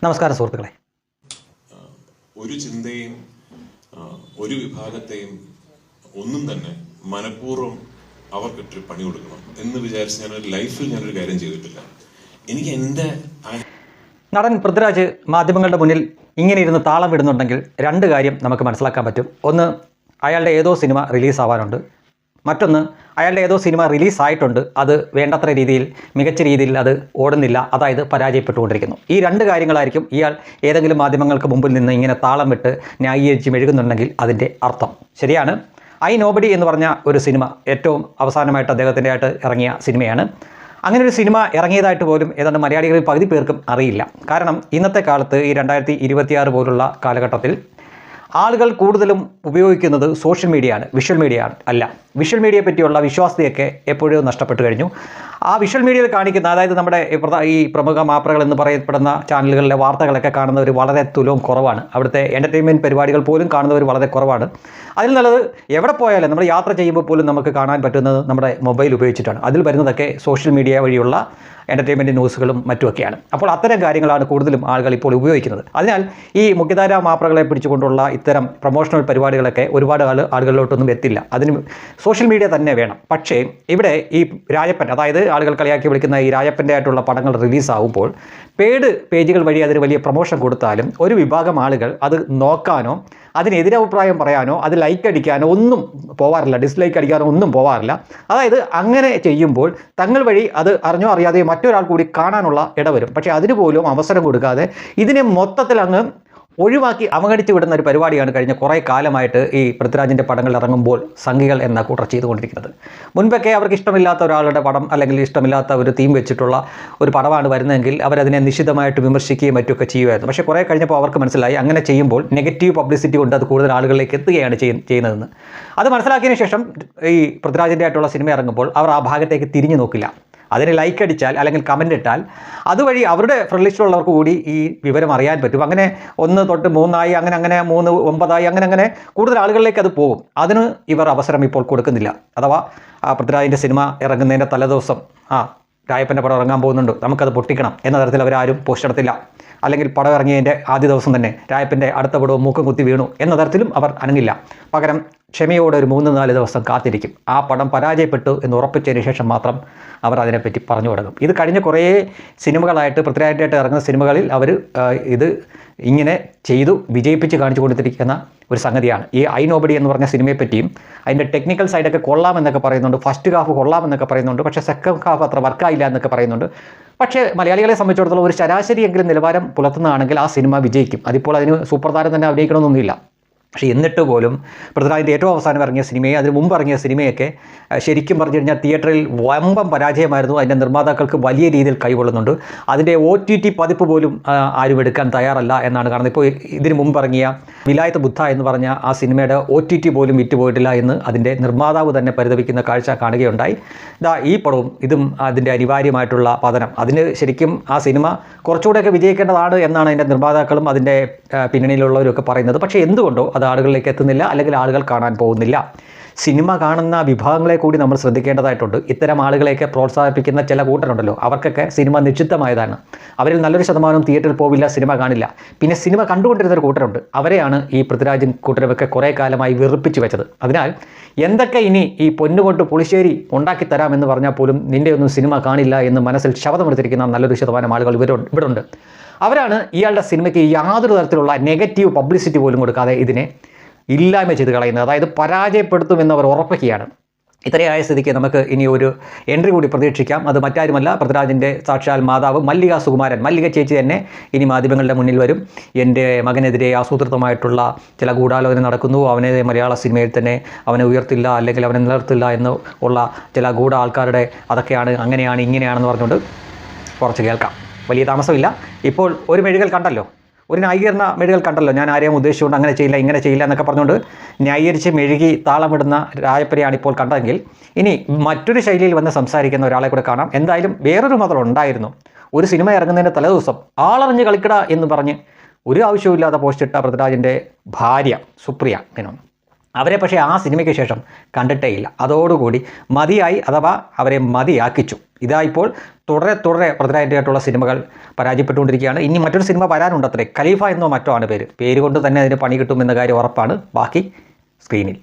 നമസ്കാരം സുഹൃത്തുക്കളെ. ഒരു ചിന്തയും ഒരു വിഭാഗത്തെയും ഒന്നും തന്നെ മനഃപൂർവ്വം അവർക്കിട്ട് പണി കൊടുക്കണം എന്ന് വിചാരിച്ച് ഞാനൊരു ലൈഫിൽ ഞാനൊരു കാര്യം ചെയ്തിട്ടില്ല. എനിക്ക് എൻ്റെ നടൻ പൃഥ്വിരാജ് മാധ്യമങ്ങളുടെ മുന്നിൽ ഇങ്ങനെ ഇരുന്ന് താളം വിടുന്നുണ്ടെങ്കിൽ രണ്ട് കാര്യം നമുക്ക് മനസ്സിലാക്കാൻ പറ്റും. ഒന്ന്, അയാളുടെ ഏതോ സിനിമ റിലീസാവാനുണ്ട്. മറ്റൊന്ന്, അയാളുടെ ഏതോ സിനിമ റിലീസായിട്ടുണ്ട്, അത് വേണ്ടത്ര രീതിയിൽ മികച്ച രീതിയിൽ അത് ഓടുന്നില്ല, അതായത് പരാജയപ്പെട്ടുകൊണ്ടിരിക്കുന്നു. ഈ രണ്ട് കാര്യങ്ങളായിരിക്കും ഇയാൾ ഏതെങ്കിലും മാധ്യമങ്ങൾക്ക് മുമ്പിൽ നിന്ന് ഇങ്ങനെ താളം വിട്ട് ന്യായീകരിച്ച് മെഴുകുന്നുണ്ടെങ്കിൽ അതിൻ്റെ അർത്ഥം. ശരിയാണ്. ഐ നോബഡി എന്ന് പറഞ്ഞ ഒരു സിനിമ ഏറ്റവും അവസാനമായിട്ട് അദ്ദേഹത്തിൻ്റെ ആയിട്ട് ഇറങ്ങിയ സിനിമയാണ്. അങ്ങനെ ഒരു സിനിമ ഇറങ്ങിയതായിട്ട് പോലും ഏതാണ്ട് മലയാളികളിൽ പകുതി പേർക്കും അറിയില്ല. കാരണം ഇന്നത്തെ കാലത്ത് ഈ 2026 പോലുള്ള കാലഘട്ടത്തിൽ ആളുകൾ കൂടുതലും ഉപയോഗിക്കുന്നത് സോഷ്യൽ മീഡിയയാണ്, വിഷ്വൽ മീഡിയ അല്ല. വിഷ്വൽ മീഡിയയെ പറ്റിയുള്ള വിശ്വാസ്യതയൊക്കെ എപ്പോഴും നഷ്ടപ്പെട്ട് കഴിഞ്ഞു. ആ വിഷ്വൽ മീഡിയയിൽ കാണിക്കുന്ന, അതായത് നമ്മുടെ ഈ പ്രമുഖ മാപ്രകൾ എന്ന് പറയപ്പെടുന്ന ചാനലുകളിലെ വാർത്തകളൊക്കെ കാണുന്നവർ വളരെ തുലവും കുറവാണ്. അവിടുത്തെ എൻ്റർടൈൻമെൻറ്റ് പരിപാടികൾ പോലും കാണുന്നവർ വളരെ കുറവാണ്. അതിൽ നല്ലത് എവിടെ പോയാലും നമ്മൾ യാത്ര ചെയ്യുമ്പോൾ പോലും നമുക്ക് കാണാൻ പറ്റുന്നത് നമ്മുടെ മൊബൈൽ ഉപയോഗിച്ചിട്ടാണ്. അതിൽ വരുന്നതൊക്കെ സോഷ്യൽ മീഡിയ വഴിയുള്ള എൻ്റർടൈൻമെൻറ്റ് ന്യൂസുകളും മറ്റുമൊക്കെയാണ്. അപ്പോൾ അത്തരം കാര്യങ്ങളാണ് കൂടുതലും ആളുകൾ ഇപ്പോൾ ഉപയോഗിക്കുന്നത്. അതിനാൽ ഈ മുഖ്യധാര മാപ്രകളെ പിടിച്ചുകൊണ്ടുള്ള ഇത്തരം പ്രൊമോഷണൽ പരിപാടികളൊക്കെ ഒരുപാട് ആളുകളിലോട്ടൊന്നും എത്തില്ല. അതിന് സോഷ്യൽ മീഡിയ തന്നെ വേണം. പക്ഷേ ഇവിടെ ഈ രാജപ്പൻ, അതായത് ആളുകൾ കളിയാക്കി വിളിക്കുന്ന ഈ രാജപ്പൻ്റെ ആയിട്ടുള്ള പടങ്ങൾ റിലീസാവുമ്പോൾ പെയ്ഡ് പേജുകൾ വഴി അതിന് വലിയ പ്രൊമോഷൻ കൊടുത്താലും ഒരു വിഭാഗം ആളുകൾ അത് നോക്കാനോ അതിനെതിരഭിപ്രായം പറയാനോ അത് ലൈക്ക് അടിക്കാനോ ഒന്നും പോവാറില്ല, ഡിസ്ലൈക്ക് അടിക്കാനോ ഒന്നും പോവാറില്ല. അതായത് അങ്ങനെ ചെയ്യുമ്പോൾ തങ്ങൾ വഴി അത് അറിഞ്ഞോ അറിയാതെയോ മറ്റൊരാൾ കൂടി കാണാനുള്ള ഇടവരും. പക്ഷേ അതിന് പോലും അവസരം കൊടുക്കാതെ ഇതിനെ മൊത്തത്തിൽ അങ്ങ് ഒഴിവാക്കി അവഗണിച്ച് വിടുന്ന ഒരു പരിപാടിയാണ് കഴിഞ്ഞ കുറേ കാലമായിട്ട് ഈ പൃഥ്വിരാജിൻ്റെ പടങ്ങൾ ഇറങ്ങുമ്പോൾ സംഘികൾ എന്ന കൂട്ടർ ചെയ്തുകൊണ്ടിരിക്കുന്നത്. മുൻപൊക്കെ അവർക്ക് ഇഷ്ടമില്ലാത്ത ഒരാളുടെ പടം അല്ലെങ്കിൽ ഇഷ്ടമില്ലാത്ത ഒരു തീം വെച്ചിട്ടുള്ള ഒരു പടമാണ് വരുന്നതെങ്കിൽ അവരതിനെ നിശിതമായിട്ട് വിമർശിക്കുകയും മറ്റുമൊക്കെ ചെയ്യുമായിരുന്നു. പക്ഷേ കുറേ കഴിഞ്ഞപ്പോൾ അവർക്ക് മനസ്സിലായി അങ്ങനെ ചെയ്യുമ്പോൾ നെഗറ്റീവ് പബ്ലിസിറ്റി കൊണ്ട് അത് കൂടുതൽ ആളുകളിലേക്ക് എത്തുകയാണ് ചെയ്യുന്നതെന്ന്. അത് മനസ്സിലാക്കിയതിന് ശേഷം ഈ പൃഥ്വിരാജിൻ്റെ ആയിട്ടുള്ള സിനിമ ഇറങ്ങുമ്പോൾ അവർ ആ ഭാഗത്തേക്ക് തിരിഞ്ഞു നോക്കില്ല. അതിന് ലൈക്ക് അടിച്ചാൽ അല്ലെങ്കിൽ കമൻ്റ് ഇട്ടാൽ അതുവഴി അവരുടെ ഫ്രണ്ട് ലിസ്റ്റിലുള്ളവർക്ക് കൂടി ഈ വിവരം അറിയാൻ പറ്റും. അങ്ങനെ 1 തൊട്ട് 3 ആയി, അങ്ങനെ 3 9 ആയി, അങ്ങനെ കൂടുതൽ ആളുകളിലേക്ക് അത് പോകും. അതിന് ഇവർ അവസരം ഇപ്പോൾ കൊടുക്കുന്നില്ല. അഥവാ പൃഥ്വിരാജിൻ്റെ സിനിമ ഇറങ്ങുന്നതിൻ്റെ തലേദിവസം രായപ്പൻ്റെ പടം ഇറങ്ങാൻ പോകുന്നുണ്ട്, നമുക്കത് പൊട്ടിക്കണം എന്ന തരത്തിൽ അവരാരും പോസ്റ്റ് എടുത്തില്ല. അല്ലെങ്കിൽ പടം ഇറങ്ങിയതിൻ്റെ ആദ്യ ദിവസം തന്നെ രായപ്പൻ്റെ അടുത്ത പടവും മൂക്കം കുത്തി വീണു എന്ന തരത്തിലും അവർ അനങ്ങില്ല. പകരം ക്ഷമയോടെ ഒരു 3-4 ദിവസം കാത്തിരിക്കും. ആ പടം പരാജയപ്പെട്ടു എന്ന് ഉറപ്പിച്ചതിന് ശേഷം മാത്രം അവർ അതിനെപ്പറ്റി പറഞ്ഞു തുടങ്ങും. ഇത് കഴിഞ്ഞ കുറേ സിനിമകളായിട്ട് പൃഥ്വിരാജിൻ്റെ ഇറങ്ങുന്ന സിനിമകളിൽ അവർ ഇത് ഇങ്ങനെ ചെയ്തു വിജയിപ്പിച്ച് കാണിച്ചു കൊടുത്തിരിക്കുന്ന ഒരു സംഗതിയാണ്. ഈ ഐ നോബഡി എന്ന് പറഞ്ഞ സിനിമയെപ്പറ്റിയും അതിൻ്റെ ടെക്നിക്കൽ സൈഡൊക്കെ കൊള്ളാമെന്നൊക്കെ പറയുന്നുണ്ട്, ഫസ്റ്റ് ഹാഫ് കൊള്ളാമെന്നൊക്കെ പറയുന്നുണ്ട്, പക്ഷേ സെക്കൻഡ് ഹാഫ് അത്ര വർക്കായില്ല എന്നൊക്കെ പറയുന്നുണ്ട്. പക്ഷേ മലയാളികളെ സംബന്ധിച്ചിടത്തോളം ഒരു ശരാശരിയെങ്കിലും നിലവാരം പുലർത്തുന്നതാണെങ്കിൽ ആ സിനിമ വിജയിക്കും. അതിപ്പോൾ അതിന് സൂപ്പർ താരം തന്നെ അഭിനയിക്കണമെന്നൊന്നുമില്ല. പക്ഷേ എന്നിട്ട് പോലും പൃഥ്വിരാജിൻ്റെ ഏറ്റവും അവസാനം ഇറങ്ങിയ സിനിമയെ അതിന് മുമ്പ് ഇറങ്ങിയ സിനിമയൊക്കെ ശരിക്കും പറഞ്ഞു കഴിഞ്ഞാൽ തിയേറ്ററിൽ വമ്പം പരാജയമായിരുന്നു. അതിൻ്റെ നിർമ്മാതാക്കൾക്ക് വലിയ രീതിയിൽ കൈകൊള്ളുന്നുണ്ട്. അതിൻ്റെ OTT പതിപ്പ് പോലും ആരും എടുക്കാൻ തയ്യാറല്ല എന്നാണ് കാണുന്നത്. ഇപ്പോൾ ഇതിന് മുമ്പ് ഇറങ്ങിയ വിലായത്ത് ബുദ്ധ എന്ന് പറഞ്ഞ ആ സിനിമയുടെ OTT പോലും വിറ്റുപോയിട്ടില്ല എന്ന് അതിൻ്റെ നിർമ്മാതാവ് തന്നെ പരിതപിക്കുന്ന കാഴ്ച കാണുകയുണ്ടായി. ഈ പടവും ഇതും അതിൻ്റെ അനിവാര്യമായിട്ടുള്ള പതനം. അതിന് ശരിക്കും ആ സിനിമ കുറച്ചുകൂടെയൊക്കെ വിജയിക്കേണ്ടതാണ് എന്നാണ് അതിൻ്റെ നിർമ്മാതാക്കളും അതിൻ്റെ പിന്നണിയിലുള്ളവരൊക്കെ പറയുന്നത്. പക്ഷേ എന്തുകൊണ്ടോ അത് ആളുകളിലേക്ക് എത്തുന്നില്ല, അല്ലെങ്കിൽ ആളുകൾ കാണാൻ പോകുന്നില്ല. സിനിമ കാണുന്ന വിഭാഗങ്ങളെ കൂടി നമ്മൾ ശ്രദ്ധിക്കേണ്ടതായിട്ടുണ്ട്. ഇത്തരം ആളുകളെയൊക്കെ പ്രോത്സാഹിപ്പിക്കുന്ന ചില കൂട്ടരുണ്ടല്ലോ, അവർക്കൊക്കെ സിനിമ നിശ്ചിതമായതാണ്. അവരിൽ നല്ലൊരു ശതമാനം തിയേറ്ററിൽ പോവില്ല, സിനിമ കാണില്ല. പിന്നെ സിനിമ കണ്ടുകൊണ്ടിരുന്നൊരു കൂട്ടരുണ്ട്, അവരെയാണ് ഈ പൃഥ്വിരാജൻ കൂട്ടരൊക്കെ കുറേ കാലമായി വെറുപ്പിച്ച് വെച്ചത്. അതിനാൽ എന്തൊക്കെ ഇനി ഈ പൊന്നുകൊണ്ട് പുളിശ്ശേരി ഉണ്ടാക്കി തരാമെന്ന് പറഞ്ഞാൽ പോലും നിൻ്റെ ഒന്നും സിനിമ കാണില്ല എന്ന് മനസ്സിൽ ശബ്ദമെടുത്തിരിക്കുന്ന നല്ലൊരു ശതമാനം ആളുകൾ ഇവിടുണ്ട്. അവരാണ് ഇയാളുടെ സിനിമയ്ക്ക് യാതൊരു തരത്തിലുള്ള നെഗറ്റീവ് പബ്ലിസിറ്റി പോലും കൊടുക്കാതെ ഇതിനെ ഇല്ലായ്മ ചെയ്ത് കളയുന്നത്. അതായത് പരാജയപ്പെടുത്തുമെന്ന് അവർ ഉറപ്പിക്കുകയാണ്. ഇത്രയായ സ്ഥിതിക്ക് നമുക്ക് ഇനി ഒരു എൻട്രി കൂടി പ്രതീക്ഷിക്കാം. അത് മറ്റാരുമല്ല, പൃഥ്വിരാജിൻ്റെ സാക്ഷാൽ മാതാവ് മല്ലിക സുകുമാരൻ, മല്ലിക ചേച്ചി തന്നെ ഇനി മാധ്യമങ്ങളുടെ മുന്നിൽ വരും. എൻ്റെ മകനെതിരെ ആസൂത്രിതമായിട്ടുള്ള ചില ഗൂഢാലോചന നടക്കുന്നു, അവനെ മലയാള സിനിമയിൽ തന്നെ അവനെ ഉയർത്തില്ല അല്ലെങ്കിൽ അവനെ നിലർത്തില്ല എന്ന് ഉള്ള ചില ഗൂഢ ആൾക്കാരുടെ അതൊക്കെയാണ്, അങ്ങനെയാണ് ഇങ്ങനെയാണെന്ന് പറഞ്ഞുകൊണ്ട് കുറച്ച് കേൾക്കാം. വലിയ താമസമില്ല. ഇപ്പോൾ ഒരു മെഴുകൽ കണ്ടല്ലോ, ഒരു ന്യായീകരണ മെഴുകൽ കണ്ടല്ലോ. ഞാൻ ആരെയും ഉദ്ദേശിച്ചുകൊണ്ട് അങ്ങനെ ചെയ്യില്ല ഇങ്ങനെ ചെയ്യില്ല എന്നൊക്കെ പറഞ്ഞുകൊണ്ട് ന്യായീകരിച്ച് മെഴുകി താളമിടുന്ന രായപ്പനെയാണ് ഇപ്പോൾ കണ്ടതെങ്കിൽ ഇനി മറ്റൊരു ശൈലിയിൽ വന്ന് സംസാരിക്കുന്ന ഒരാളെ കൂടെ കാണാം. എന്തായാലും വേറൊരു മതം ഉണ്ടായിരുന്നു. ഒരു സിനിമ ഇറങ്ങുന്നതിൻ്റെ തലേദിവസം ആളറിഞ്ഞ് കളിക്കട എന്ന് പറഞ്ഞ് ഒരു ആവശ്യമില്ലാതെ പോസ്റ്റിട്ട പൃഥ്വിരാജിൻ്റെ ഭാര്യ സുപ്രിയ മേനോൻ, അവരെ പക്ഷേ ആ സിനിമയ്ക്ക് ശേഷം കണ്ടിട്ടേ ഇല്ല. അതോടുകൂടി മതിയായി, അഥവാ അവരെ മതിയാക്കിച്ചു. ഇതാ ഇപ്പോൾ തുടരെ പൃഥ്വിരാജിൻ്റെതായിട്ടുള്ള സിനിമകൾ പരാജയപ്പെട്ടുകൊണ്ടിരിക്കുകയാണ്. ഇനി മറ്റൊരു സിനിമ വരാനുണ്ടത്രേ, ഖലീഫ എന്നോ മറ്റോ ആണ് പേര് കൊണ്ട് തന്നെ അതിന് പണി കിട്ടുമെന്ന കാര്യം ഉറപ്പാണ്. ബാക്കി സ്ക്രീനിൽ.